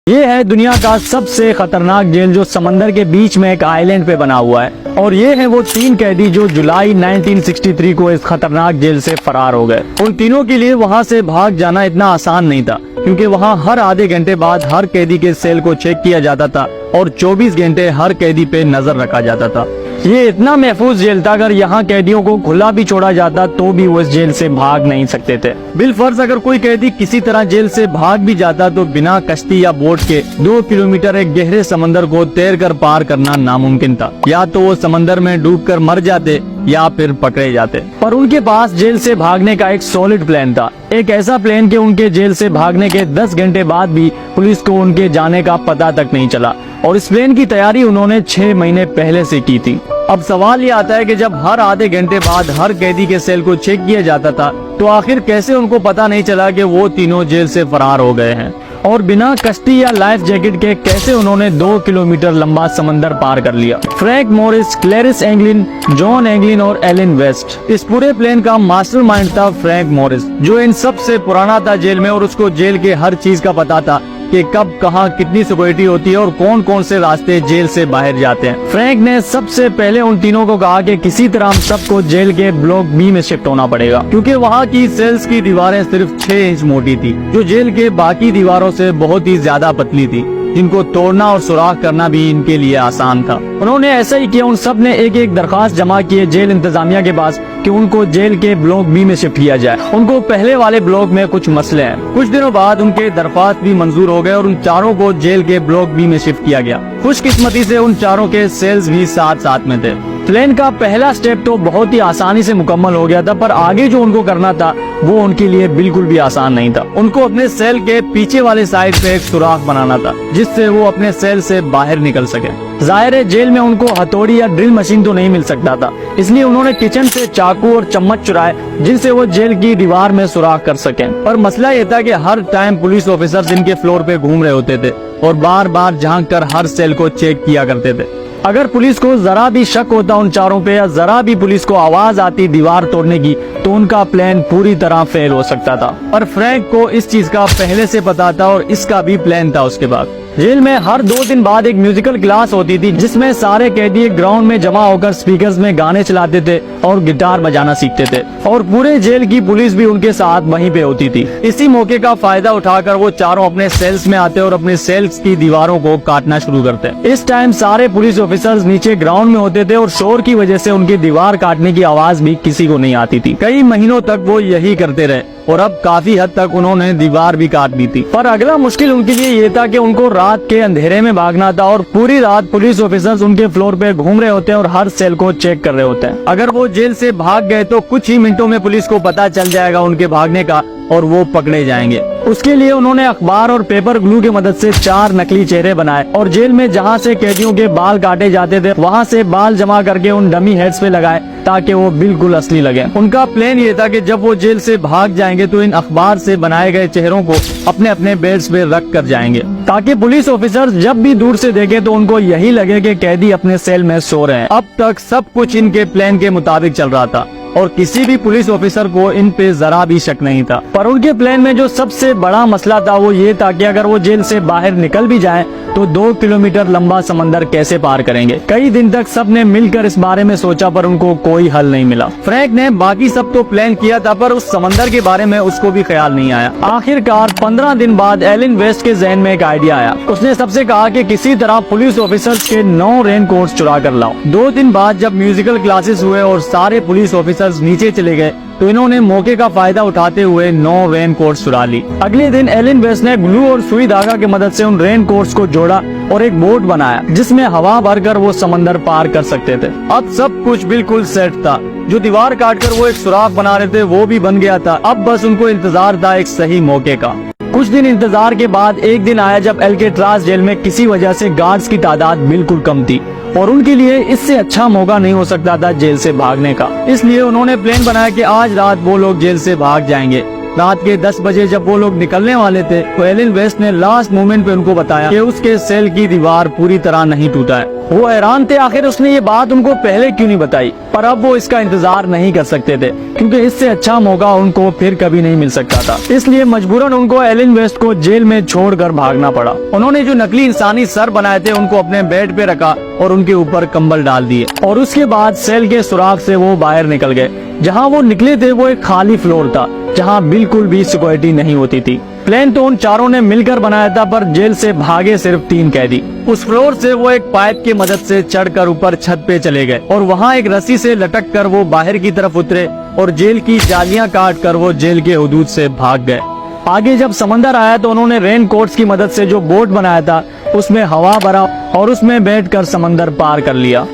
ये है दुनिया का सबसे खतरनाक जेल जो समंदर के बीच में एक आइलैंड पे बना हुआ है। और ये है वो 3 कैदी जो जुलाई 1963 को इस खतरनाक जेल से फरार हो गए। उन तीनों के लिए वहाँ से भाग जाना इतना आसान नहीं था, क्योंकि वहाँ हर आधे घंटे बाद हर कैदी के सेल को चेक किया जाता था और 24 घंटे हर कैदी पे नजर रखा जाता था। ये इतना महफूज जेल था, अगर यहाँ कैदियों को खुला भी छोड़ा जाता तो भी वो इस जेल से भाग नहीं सकते थे। बिलफर्ज अगर कोई कैदी किसी तरह जेल से भाग भी जाता तो बिना कश्ती या बोट के 2 किलोमीटर एक गहरे समंदर को तैरकर पार करना नामुमकिन था। या तो वो समंदर में डूबकर मर जाते या फिर पकड़े जाते। पर उनके पास जेल से भागने का एक सॉलिड प्लान था, एक ऐसा प्लान कि उनके जेल से भागने के 10 घंटे बाद भी पुलिस को उनके जाने का पता तक नहीं चला। और इस प्लान की तैयारी उन्होंने 6 महीने पहले से की थी। अब सवाल ये आता है कि जब हर आधे घंटे बाद हर कैदी के सेल को चेक किया जाता था तो आखिर कैसे उनको पता नहीं चला कि वो तीनों जेल से फरार हो गए हैं। और बिना कश्ती या लाइफ जैकेट के कैसे उन्होंने 2 किलोमीटर लंबा समंदर पार कर लिया। फ्रैंक मॉरिस, क्लैरिस एंगलिन, जॉन एंगलिन और एलन वेस्ट, इस पूरे प्लान का मास्टरमाइंड था फ्रैंक मॉरिस, जो इन सबसे पुराना था जेल में और उसको जेल के हर चीज का पता था कि कब कहाँ कितनी सिक्योरिटी होती है और कौन कौन से रास्ते जेल से बाहर जाते हैं। फ्रैंक ने सबसे पहले उन तीनों को कहा कि किसी तरह हम सबको जेल के ब्लॉक बी में शिफ्ट होना पड़ेगा, क्योंकि वहाँ की सेल्स की दीवारें सिर्फ 6 इंच मोटी थी, जो जेल के बाकी दीवारों से बहुत ही ज्यादा पतली थी, जिनको तोड़ना और सुराख करना भी इनके लिए आसान था। उन्होंने ऐसा ही किया। उन सब ने एक एक दरखास्त जमा किए जेल इंतजामिया के पास कि उनको जेल के ब्लॉक बी में शिफ्ट किया जाए। उनको पहले वाले ब्लॉक में कुछ मसले हैं। कुछ दिनों बाद उनके दरख्वास्त भी मंजूर हो गए और उन चारों को जेल के ब्लॉक बी में शिफ्ट किया गया। खुशकिस्मती से उन चारों के सेल्स भी साथ साथ में थे। प्लान का पहला स्टेप तो बहुत ही आसानी से मुकम्मल हो गया था, पर आगे जो उनको करना था वो उनके लिए बिल्कुल भी आसान नहीं था। उनको अपने सेल के पीछे वाले साइड पे एक सुराख बनाना था, जिससे वो अपने सेल से बाहर निकल सके। जाहिर है जेल में उनको हथौड़ी या ड्रिल मशीन तो नहीं मिल सकता था, इसलिए उन्होंने किचन से चाकू और चम्मच चुराए जिनसे वो जेल की दीवार में सुराख कर सकें। पर मसला ये था कि हर टाइम पुलिस ऑफिसर्स इनके फ्लोर पे घूम रहे होते थे और बार बार झांक कर हर सेल को चेक किया करते थे। अगर पुलिस को जरा भी शक होता उन चारों पे या जरा भी पुलिस को आवाज आती दीवार तोड़ने की, तो उनका प्लान पूरी तरह फेल हो सकता था। और फ्रैंक को इस चीज का पहले से पता था और इसका भी प्लान था उसके बाद। जेल में हर 2 दिन बाद एक म्यूजिकल क्लास होती थी, जिसमें सारे कैदी एक ग्राउंड में जमा होकर स्पीकर्स में गाने चलाते थे और गिटार बजाना सीखते थे, और पूरे जेल की पुलिस भी उनके साथ वहीं पे होती थी। इसी मौके का फायदा उठाकर वो चारों अपने सेल्स में आते और अपने सेल्स की दीवारों को काटना शुरू करते। इस टाइम सारे पुलिस ऑफिसर्स नीचे ग्राउंड में होते थे और शोर की वजह से उनकी दीवार काटने की आवाज भी किसी को नहीं आती थी। कई महीनों तक वो यही करते रहे और अब काफी हद तक उन्होंने दीवार भी काट दी थी। पर अगला मुश्किल उनके लिए ये था कि उनको रात के अंधेरे में भागना था और पूरी रात पुलिस ऑफिसर्स उनके फ्लोर पे घूम रहे होते हैं और हर सेल को चेक कर रहे होते हैं। अगर वो जेल से भाग गए तो कुछ ही मिनटों में पुलिस को पता चल जाएगा उनके भागने का और वो पकड़े जाएंगे। उसके लिए उन्होंने अखबार और पेपर ग्लू की मदद से 4 नकली चेहरे बनाए और जेल में जहाँ से कैदियों के बाल काटे जाते थे वहाँ से बाल जमा करके उन डमी हेड्स पे लगाए ताकि वो बिल्कुल असली लगे। उनका प्लान ये था कि जब वो जेल से भाग जाएंगे तो इन अखबार से बनाए गए चेहरों को अपने अपने बेड्स पे रख कर जाएंगे, ताकि पुलिस ऑफिसर्स जब भी दूर से देखें तो उनको यही लगे कि कैदी अपने सेल में सो रहे हैं। अब तक सब कुछ इनके प्लान के मुताबिक चल रहा था और किसी भी पुलिस ऑफिसर को इन पे जरा भी शक नहीं था। पर उनके प्लान में जो सबसे बड़ा मसला था वो ये था कि अगर वो जेल से बाहर निकल भी जाएं तो 2 किलोमीटर लंबा समंदर कैसे पार करेंगे। कई दिन तक सबने मिलकर इस बारे में सोचा पर उनको कोई हल नहीं मिला। फ्रैंक ने बाकी सब तो प्लान किया था पर उस समंदर के बारे में उसको भी ख्याल नहीं आया। आखिरकार 15 दिन बाद एलन वेस्ट के जहन में एक आइडिया आया। उसने सबसे कहा कि किसी तरह पुलिस ऑफिसर्स के 9 रेन कोट्स चुरा कर लाओ। 2 दिन बाद जब म्यूजिकल क्लासेस हुए और सारे पुलिस ऑफिसर्स नीचे चले गए तो इन्होंने मौके का फायदा उठाते हुए 9 रेन कोट्स चुरा ली। अगले दिन एलन वेस्ट ने ग्लू और सुई धागा की मदद से उन रेन कोट्स को जोड़ा और एक बोट बनाया जिसमें हवा भरकर वो समंदर पार कर सकते थे। अब सब कुछ बिल्कुल सेट था। जो दीवार काटकर वो एक सुराख बना रहे थे वो भी बन गया था। अब बस उनको इंतजार था एक सही मौके का। कुछ दिन इंतजार के बाद एक दिन आया जब एल्केट्राज जेल में किसी वजह से गार्ड्स की तादाद बिल्कुल कम थी और उनके लिए इससे अच्छा मौका नहीं हो सकता था जेल से भागने का। इसलिए उन्होंने प्लान बनाया कि आज रात वो लोग जेल से भाग जाएंगे रात के 10 बजे जब वो लोग निकलने वाले थे तो एलन वेस्ट ने लास्ट मोमेंट पे उनको बताया कि उसके सेल की दीवार पूरी तरह नहीं टूटा है। वो हैरान थे आखिर उसने ये बात उनको पहले क्यों नहीं बताई, पर अब वो इसका इंतजार नहीं कर सकते थे क्योंकि इससे अच्छा मौका उनको फिर कभी नहीं मिल सकता था। इसलिए मजबूरन उनको एलन वेस्ट को जेल में छोड़कर भागना पड़ा। उन्होंने जो नकली इंसानी सर बनाए थे उनको अपने बेड पे रखा और उनके ऊपर कंबल डाल दिए और उसके बाद सेल के सुराख से वो बाहर निकल गए। जहाँ वो निकले थे वो एक खाली फ्लोर था जहाँ बिल्कुल भी सिक्योरिटी नहीं होती थी। प्लान तो उन चारों ने मिलकर बनाया था पर जेल से भागे सिर्फ 3 कैदी। उस फ्लोर से वो एक पाइप की मदद से चढ़कर ऊपर छत पे चले गए और वहाँ एक रस्सी से लटक कर वो बाहर की तरफ उतरे और जेल की जालियां काट कर वो जेल के हदूद से भाग गए। आगे जब समंदर आया तो उन्होंने रेन कोट्स की मदद से जो बोट बनाया था उसमें हवा भरा और उसमें बैठकर समंदर पार कर लिया।